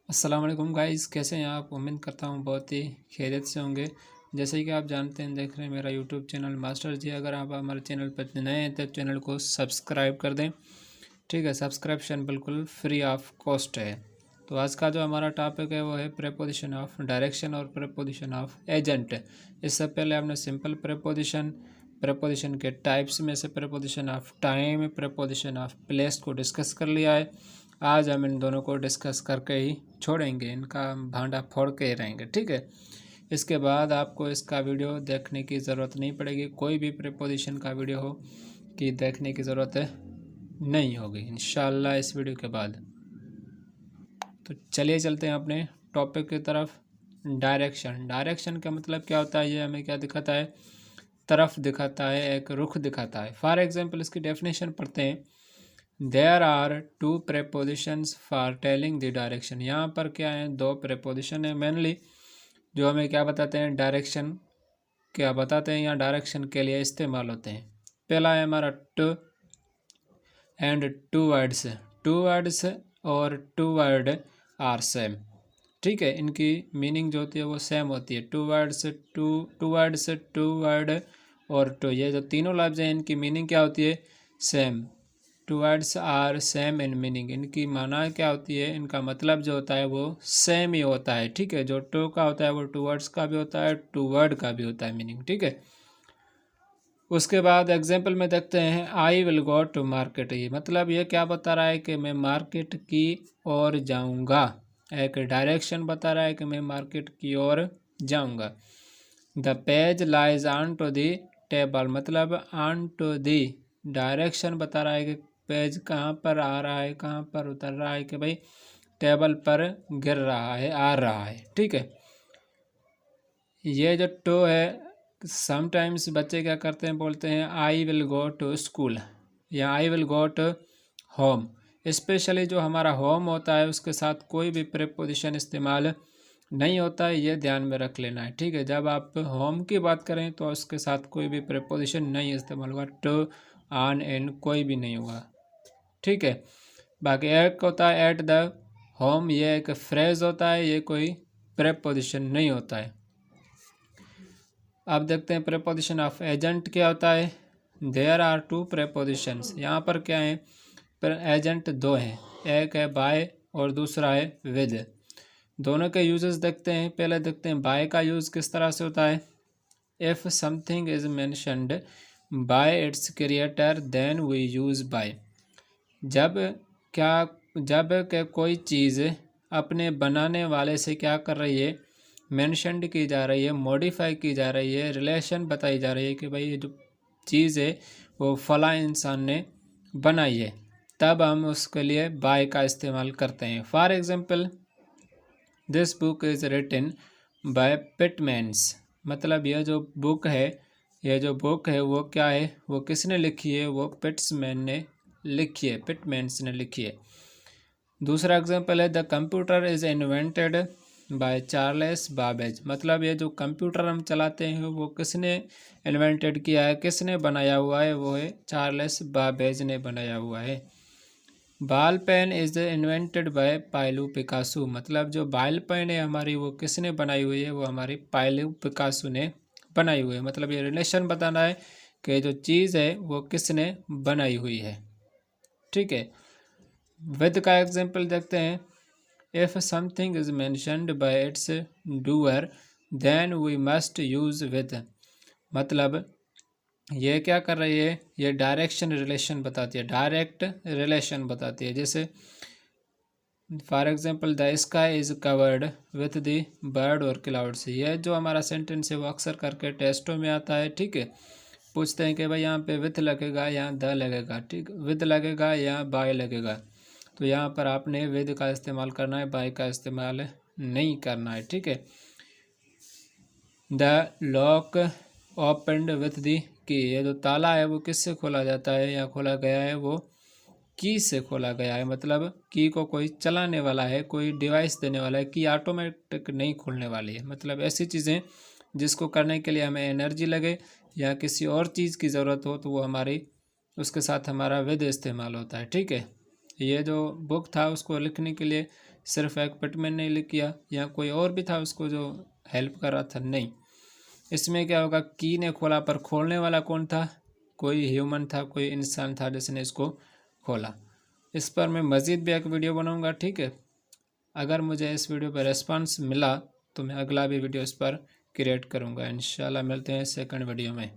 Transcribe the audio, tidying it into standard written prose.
अस्सलाम वालेकुम गाइस, कैसे हैं आप। उम्मीद करता हूँ बहुत ही खैरियत से होंगे। जैसे कि आप जानते हैं, देख रहे हैं मेरा यूट्यूब चैनल मास्टर जी। अगर आप हमारे चैनल पर नए हैं तो चैनल को सब्सक्राइब कर दें। ठीक है, सब्सक्रिप्शन बिल्कुल फ्री ऑफ कॉस्ट है। तो आज का जो हमारा टॉपिक है वो है प्रेपोजिशन ऑफ डायरेक्शन और प्रेपोजिशन ऑफ एजेंट। इससे पहले हमने सिंपल प्रेपोजिशन के टाइप्स में से preposition of time, preposition of place को डिस्कस कर लिया है। आज हम इन दोनों को डिस्कस करके ही छोड़ेंगे, इनका भांडा फोड़ के ही रहेंगे। ठीक है, इसके बाद आपको इसका वीडियो देखने की ज़रूरत नहीं पड़ेगी। कोई भी प्रेपोजिशन का वीडियो हो कि देखने की ज़रूरत नहीं होगी इंशाल्लाह इस वीडियो के बाद। तो चलिए चलते हैं अपने टॉपिक की तरफ। डायरेक्शन का मतलब क्या होता है, ये हमें क्या दिखाता है, तरफ दिखाता है, एक रुख दिखाता है। फॉर एग्जांपल इसकी डेफिनेशन पढ़ते हैं। There are two prepositions for telling the direction. यहाँ पर क्या है, दो प्रेपोजिशन है मेनली जो हमें क्या बताते हैं, डायरेक्शन क्या बताते हैं या डायरेक्शन के लिए इस्तेमाल होते हैं। पहला है हमारा टू एंड टू वर्ड्स और टू वर्ड आर सेम। ठीक है, इनकी मीनिंग जो होती है वो सेम होती है। टू वर्ड्स टू वर्ड और टू, ये जो तीनों लफ्ज़ हैं इनकी मीनिंग क्या होती है, same. Two words are same in meaning, इनकी माना क्या होती है, इनका मतलब जो होता है वो सेम ही होता है। ठीक है, जो टू का होता है वो टू वर्ड्स का भी होता है, टू वर्ड का भी होता है मीनिंग। ठीक है, उसके बाद एग्जाम्पल में देखते हैं, I will go to market. ये मतलब ये क्या बता रहा है कि मैं मार्केट की ओर जाऊंगा। एक डायरेक्शन बता रहा है कि मैं मार्केट की ओर जाऊंगा। The page lies on to the table, मतलब ऑन टू दी डायरेक्शन बता रहा है कि पेज कहाँ पर आ रहा है, कहाँ पर उतर रहा है, कि भाई टेबल पर गिर रहा है, आ रहा है। ठीक है, ये जो टू है, समटाइम्स बच्चे क्या करते हैं, बोलते हैं I will go to school या I will go to home. Specially जो हमारा होम होता है उसके साथ कोई भी प्रीपोजिशन इस्तेमाल नहीं होता है, ये ध्यान में रख लेना है। ठीक है, जब आप होम की बात करें तो उसके साथ कोई भी प्रीपोजिशन नहीं इस्तेमाल होगा, टू ऑन इन कोई भी नहीं होगा। ठीक है, बाकी एक होता है एट द होम, ये एक फ्रेज होता है, ये कोई प्रीपोजिशन नहीं होता है। अब देखते हैं प्रेपोजिशन ऑफ एजेंट क्या होता है। देयर आर टू प्रेपोजिशंस, यहाँ पर क्या है, एजेंट दो हैं, एक है बाय और दूसरा है विद। दोनों के यूजेस देखते हैं। पहले देखते हैं बाय का यूज़ किस तरह से होता है। If something is mentioned by its creator then we use by. जब के कोई चीज़ अपने बनाने वाले से क्या कर रही है, मेंशनड की जा रही है, मॉडिफाई की जा रही है, रिलेशन बताई जा रही है कि भाई ये जो चीज़ है वो फला इंसान ने बनाई है, तब हम उसके लिए बाय का इस्तेमाल करते हैं। For example this book is written by Pitman's, मतलब यह जो बुक है वो क्या है, वो किसने लिखी है, वो पिट्समैन ने लिखी है, पिटमैन्स ने लिखी है। दूसरा एग्जांपल है the computer is invented by Charles Babbage, मतलब ये जो कंप्यूटर हम चलाते हैं वो किसने इन्वेंटेड किया है, किसने बनाया हुआ है, वो है चार्ल्स बाबेज ने बनाया हुआ है। Ball pen is invented by Pablo Picasso, मतलब जो बॉल पेन है हमारी वो किसने बनाई हुई है, वो हमारी पायलू पिकासो ने बनाई हुई है। मतलब ये रिलेशन बताना है कि जो चीज़ है वो किसने बनाई हुई है। ठीक है, विद का एग्जाम्पल देखते हैं। If something is mentioned by its doer then we must use with, मतलब ये क्या कर रही है, ये डायरेक्शन रिलेशन बताती है, डायरेक्ट रिलेशन बताती है। जैसे for example the sky is covered with the bird और क्लाउड्स, ये जो हमारा सेंटेंस है वो अक्सर करके टेस्टों में आता है। ठीक है, पूछते हैं कि भाई यहाँ पे विथ लगेगा या द लगेगा, ठीक, विद लगेगा या बाय लगेगा, तो यहाँ पर आपने विद का इस्तेमाल करना है, बाय का इस्तेमाल नहीं करना है। ठीक है, the lock opened with the की, ये जो ताला है वो किससे खोला जाता है या खोला गया है, वो की से खोला गया है। मतलब की को कोई चलाने वाला है, कोई डिवाइस देने वाला है, की ऑटोमेटिक नहीं खुलने वाली है। मतलब ऐसी चीज़ें जिसको करने के लिए हमें एनर्जी लगे या किसी और चीज़ की ज़रूरत हो तो वो हमारी उसके साथ हमारा विद इस्तेमाल होता है। ठीक है, ये जो बुक था उसको लिखने के लिए सिर्फ एक पिटमैन ने लिख किया या कोई और भी था उसको जो हेल्प कर रहा था, नहीं। इसमें क्या होगा, की ने खोला पर खोलने वाला कौन था, कोई ह्यूमन था, कोई इंसान था जिसने इसको खोला। इस पर मैं मज़ीद भी एक वीडियो बनाऊंगा, ठीक है। अगर मुझे इस वीडियो पर रेस्पॉन्स मिला तो मैं अगला भी वीडियो इस पर क्रिएट करूंगा। इंशाल्लाह मिलते हैं सेकंड वीडियो में।